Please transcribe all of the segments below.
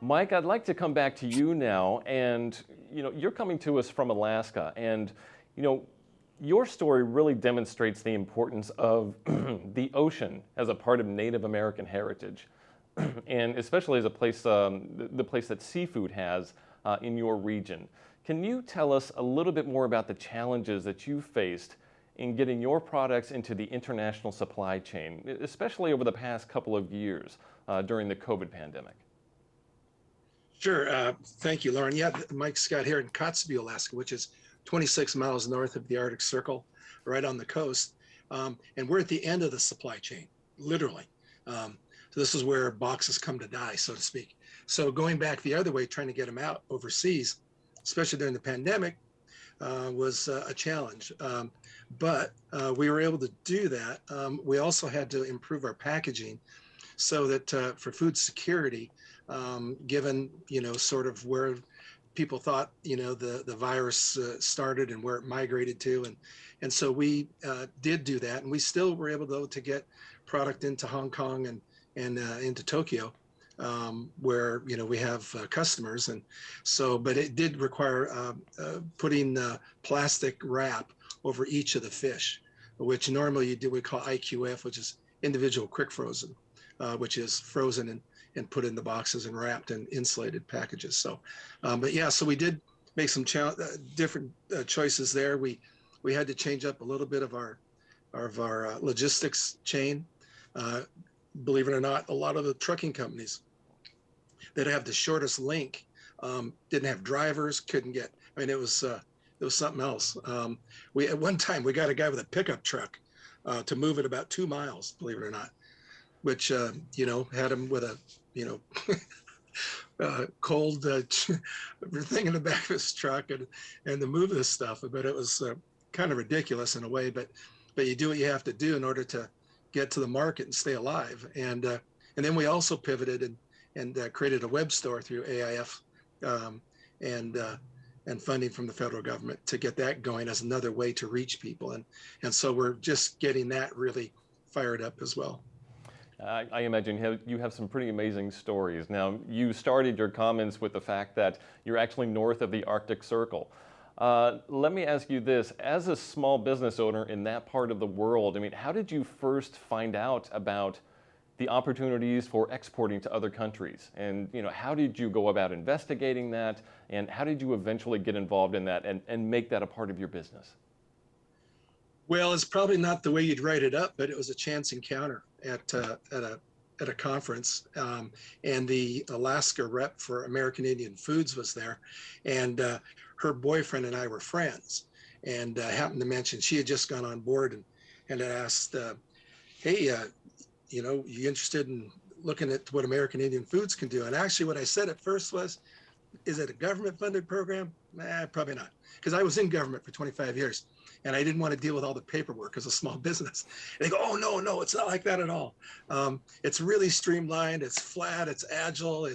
Mike, I'd like to come back to you now, and you're coming to us from Alaska, and you know, your story really demonstrates the importance of the ocean as a part of Native American heritage, and especially as a place, the place that seafood has in your region. Can you tell us a little bit more about the challenges that you faced in getting your products into the international supply chain, especially over the past couple of years during the COVID pandemic? Sure. Thank you, Lauren. Yeah, Mike Scott here in Kotzebue, Alaska, which is 26 miles north of the Arctic Circle, right on the coast. And we're at the end of the supply chain, literally. So this is where boxes come to die, so to speak. So going back the other way, trying to get them out overseas, especially during the pandemic, was a challenge. But we were able to do that. We also had to improve our packaging so that for food security, given sort of where people thought the virus started and where it migrated to, and so we did do that, and we still were able though to get product into Hong Kong and into Tokyo, where we have customers, and so but it did require putting plastic wrap over each of the fish, which normally we call IQF, which is individual quick frozen, which is frozen and put in the boxes and wrapped in insulated packages. So, but yeah, so we did make some different choices there. We had to change up a little bit of our logistics chain. Believe it or not, a lot of the trucking companies that have the shortest link didn't have drivers, couldn't get. I mean, it was something else. We at one time we got a guy with a pickup truck to move it about 2 miles. Believe it or not, which had him with a cold thing in the back of his truck and to move this stuff. But it was kind of ridiculous in a way. But you do what you have to do in order to get to the market and stay alive. And then we also pivoted and created a web store through AIF and funding from the federal government to get that going as another way to reach people. And so we're just getting that really fired up as well. I imagine you have some pretty amazing stories. Now, you started your comments with the fact that you're actually north of the Arctic Circle. Let me ask you this, as a small business owner in that part of the world, I mean, how did you first find out about the opportunities for exporting to other countries? And how did you go about investigating that? And how did you eventually get involved in that and make that a part of your business? Well, it's probably not the way you'd write it up, but it was a chance encounter at a conference, and the Alaska rep for American Indian Foods was there, and her boyfriend and I were friends, and happened to mention she had just gone on board and had asked, "Hey, you interested in looking at what American Indian Foods can do?" And actually, what I said at first was, "Is it a government-funded program?" Probably not, because I was in government for 25 years. And I didn't want to deal with all the paperwork as a small business. And they go, "Oh, no, it's not like that at all. It's really streamlined, it's flat, it's agile."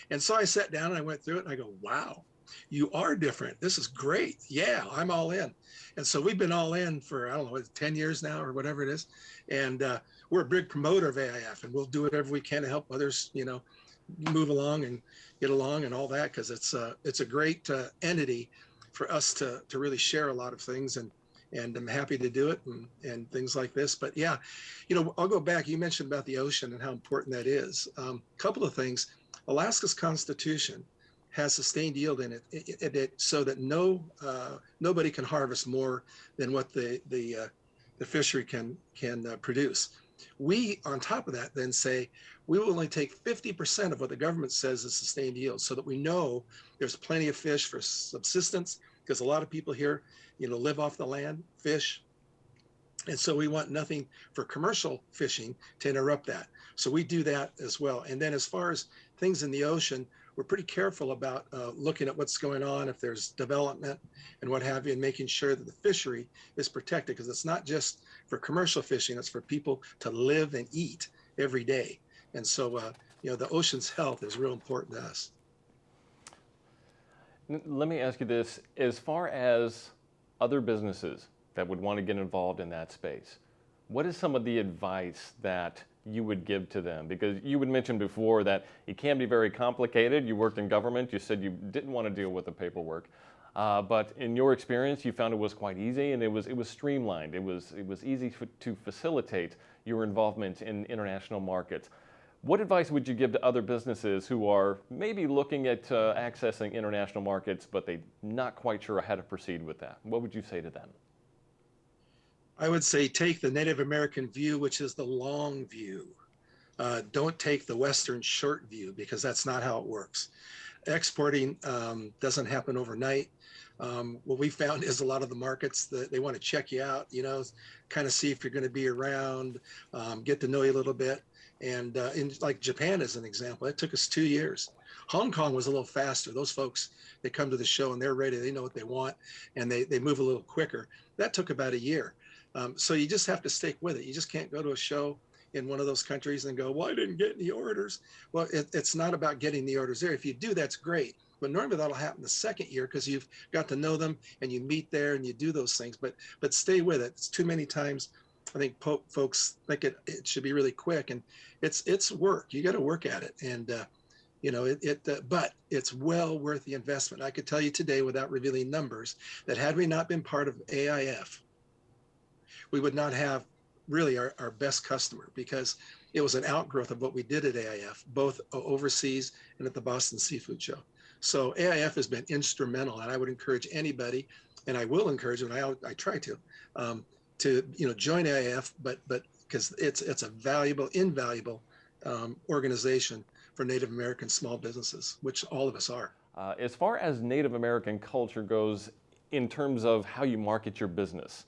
And so I sat down and I went through it and I go, "Wow, you are different. This is great. Yeah, I'm all in." And so we've been all in for, I don't know, 10 years now or whatever it is. And we're a big promoter of AIF, and we'll do whatever we can to help others, move along and get along and all that, because it's a great entity for us to really share a lot of things, and I'm happy to do it and things like this. But yeah, I'll go back. You mentioned about the ocean and how important that is. Couple of things. Alaska's constitution has sustained yield in it so that nobody can harvest more than what the fishery can produce. We, on top of that, then say we will only take 50% of what the government says is sustained yield, so that we know there's plenty of fish for subsistence, because a lot of people here, live off the land, fish. And so we want nothing for commercial fishing to interrupt that. So we do that as well. And then as far as things in the ocean, we're pretty careful about looking at what's going on, if there's development and what have you, and making sure that the fishery is protected, because it's not just for commercial fishing, it's for people to live and eat every day. And so, the ocean's health is real important to us. Let me ask you this, as far as other businesses that would want to get involved in that space, what is some of the advice that you would give to them? Because you had mentioned before that it can be very complicated. You worked in government. You said you didn't want to deal with the paperwork. But in your experience, you found it was quite easy, and it was streamlined. It was easy to facilitate your involvement in international markets. What advice would you give to other businesses who are maybe looking at accessing international markets, but they're not quite sure how to proceed with that? What would you say to them? I would say take the Native American view, which is the long view. Don't take the Western short view, because that's not how it works. Exporting doesn't happen overnight. What we found is a lot of the markets that they want to check you out, kind of see if you're going to be around, get to know you a little bit. And in like Japan, as an example, it took us 2 years. Hong Kong was a little faster. Those folks, they come to the show and they're ready. They know what they want, and they move a little quicker. That took about a year. So you just have to stick with it. You just can't go to a show in one of those countries and go, well, I didn't get any orders. Well, it's not about getting the orders there. If you do, that's great. But normally that'll happen the second year, because you've got to know them and you meet there and you do those things. But stay with it. It's too many times I think folks think it should be really quick, and it's work. You got to work at it, and but it's well worth the investment. I could tell you today, without revealing numbers, that had we not been part of AIF, we would not have really our best customer, because it was an outgrowth of what we did at AIF, both overseas and at the Boston Seafood Show. So AIF has been instrumental, and I would encourage anybody, and I will encourage them, and I try to join AIF, but because it's a invaluable organization for Native American small businesses, which all of us are. As far as Native American culture goes, in terms of how you market your business,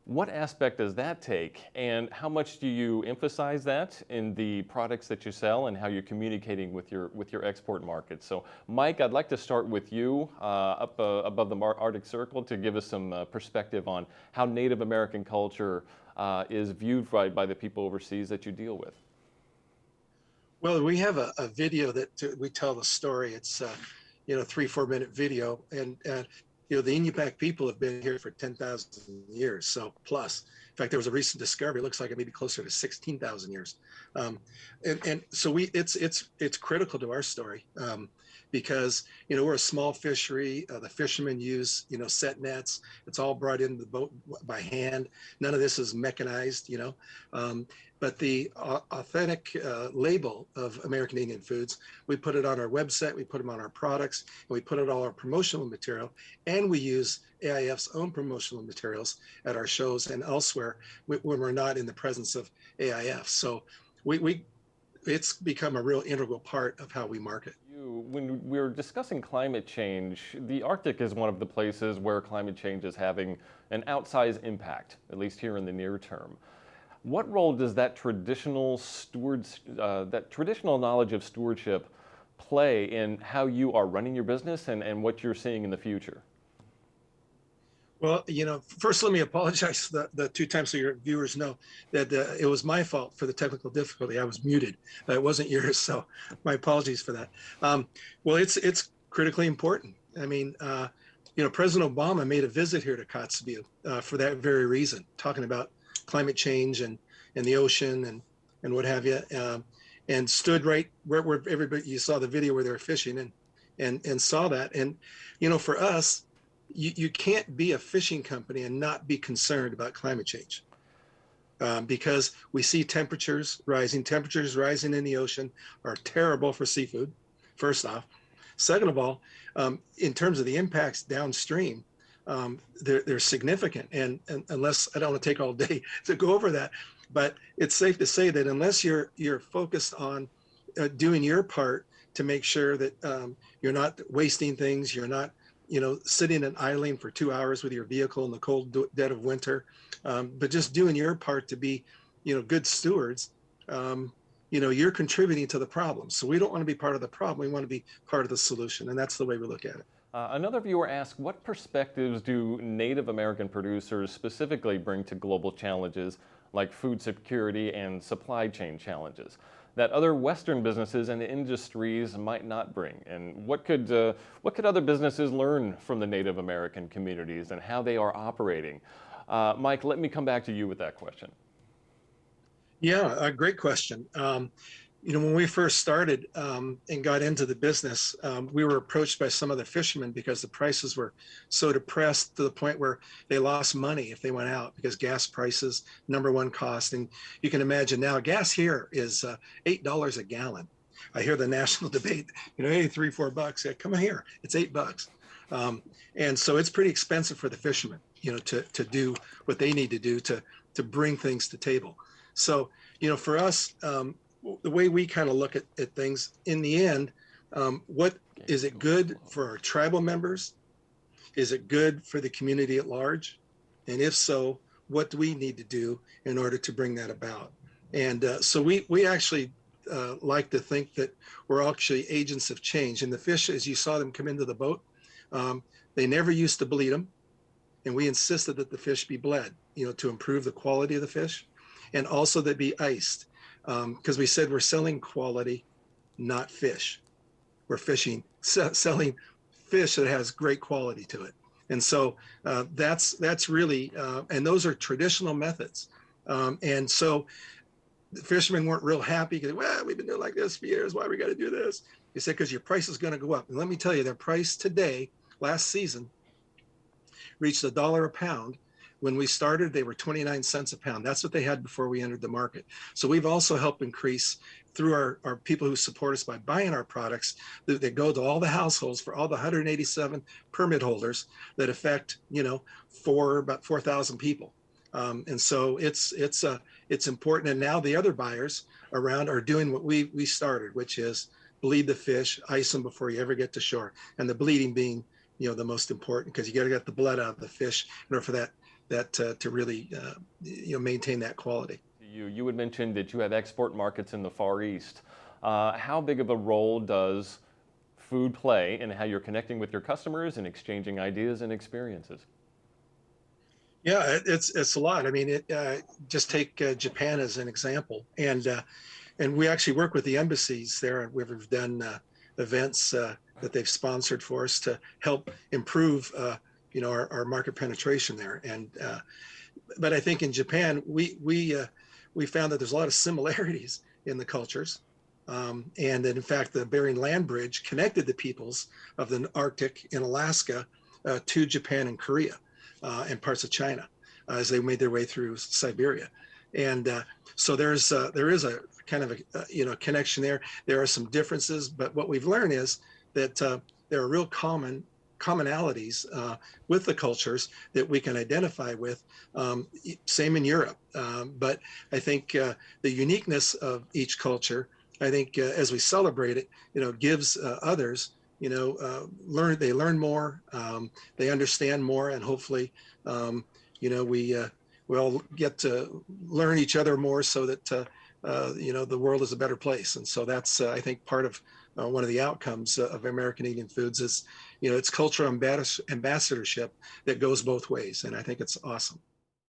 what aspect does that take, and how much do you emphasize that in the products that you sell and how you're communicating with your export markets? So, Mike, I'd like to start with you up above the Arctic Circle to give us some perspective on how Native American culture is viewed by the people overseas that you deal with. Well, we have a video that we tell the story. It's 3-4 minute video, and the Inupiaq people have been here for 10,000 years, so plus. In fact, there was a recent discovery. It looks like it may be closer to 16,000 years, and so it's critical to our story, because we're a small fishery. The fishermen use set nets. It's all brought in the boat by hand. None of this is mechanized, but the authentic label of American Indian Foods, we put it on our website, we put them on our products, and we put it all our promotional material, and we use AIF's own promotional materials at our shows and elsewhere when we're not in the presence of AIF. So it's become a real integral part of how we market. When we're discussing climate change, the Arctic is one of the places where climate change is having an outsized impact, at least here in the near term. What role does that traditional knowledge of stewardship play in how you are running your business and what you're seeing in the future? Well, first let me apologize the 2 times so your viewers know that it was my fault for the technical difficulty. I was muted. It wasn't yours, so my apologies for that. Well, it's critically important. I mean, President Obama made a visit here to Kotzebue for that very reason, talking about climate change and the ocean and what have you, and stood right where everybody, you saw the video where they were fishing and saw that. And, for us, you can't be a fishing company and not be concerned about climate change, because we see temperatures rising. Temperatures rising in the ocean are terrible for seafood, first off. Second of all, in terms of the impacts downstream, they're significant. And unless, I don't want to take all day to go over that, but it's safe to say that unless you're focused on doing your part to make sure that you're not wasting things, you're not sitting and idling for 2 hours with your vehicle in the cold dead of winter, but just doing your part to be, good stewards, you're contributing to the problem. So we don't want to be part of the problem. We want to be part of the solution. And that's the way we look at it. Another viewer asked, what perspectives do Native American producers specifically bring to global challenges like food security and supply chain challenges that other Western businesses and industries might not bring? And what could other businesses learn from the Native American communities and how they are operating? Mike, let me come back to you with that question. Yeah, a great question. When we first started and got into the business, we were approached by some of the fishermen because the prices were so depressed to the point where they lost money if they went out because gas prices, number one cost. And you can imagine now gas here is $8 a gallon. I hear the national debate, hey, $3, $4. Yeah, come on here, it's $8. Um, and so it's pretty expensive for the fishermen, to do what they need to do to bring things to table. So, for us, the way we kind of look at things in the end, what is it good for our tribal members? Is it good for the community at large? And if so, what do we need to do in order to bring that about? And so we actually like to think that we're actually agents of change. And the fish, as you saw them come into the boat, um, they never used to bleed them. And we insisted that the fish be bled, to improve the quality of the fish, and also that be iced, because we said we're selling quality, not fish. We're selling fish that has great quality to it. And so that's really, and those are traditional methods. And so the fishermen weren't real happy because, well, we've been doing like this for years. Why we got to do this? They said, because your price is going to go up. And let me tell you, their price today, last season, reached $1 a pound. When we started, they were 29 cents a pound. That's what they had before we entered the market. So we've also helped increase through our people who support us by buying our products that go to all the households for all the 187 permit holders that affect, for about 4,000 people. And so it's important. And now the other buyers around are doing what we started, which is bleed the fish, ice them before you ever get to shore. And the bleeding being, the most important, because you got to get the blood out of the fish in order for that to really maintain that quality. You had mentioned that you have export markets in the Far East. How big of a role does food play in how you're connecting with your customers and exchanging ideas and experiences? Yeah, it's a lot. I mean, just take Japan as an example, and we actually work with the embassies there. We've done events that they've sponsored for us to help improve, our market penetration there. And but I think in Japan, we found that there's a lot of similarities in the cultures, and that in fact the Bering Land Bridge connected the peoples of the Arctic in Alaska to Japan and Korea and parts of China as they made their way through Siberia. And so there is a kind of a connection there. There are some differences, but what we've learned is that there are real commonalities with the cultures that we can identify with. Same in Europe, but I think the uniqueness of each culture, I think as we celebrate it, gives others, they learn more, they understand more, and hopefully, we all get to learn each other more so that the world is a better place. And so that's I think part of one of the outcomes of American Indian Foods is it's cultural ambassadorship that goes both ways, and I think it's awesome.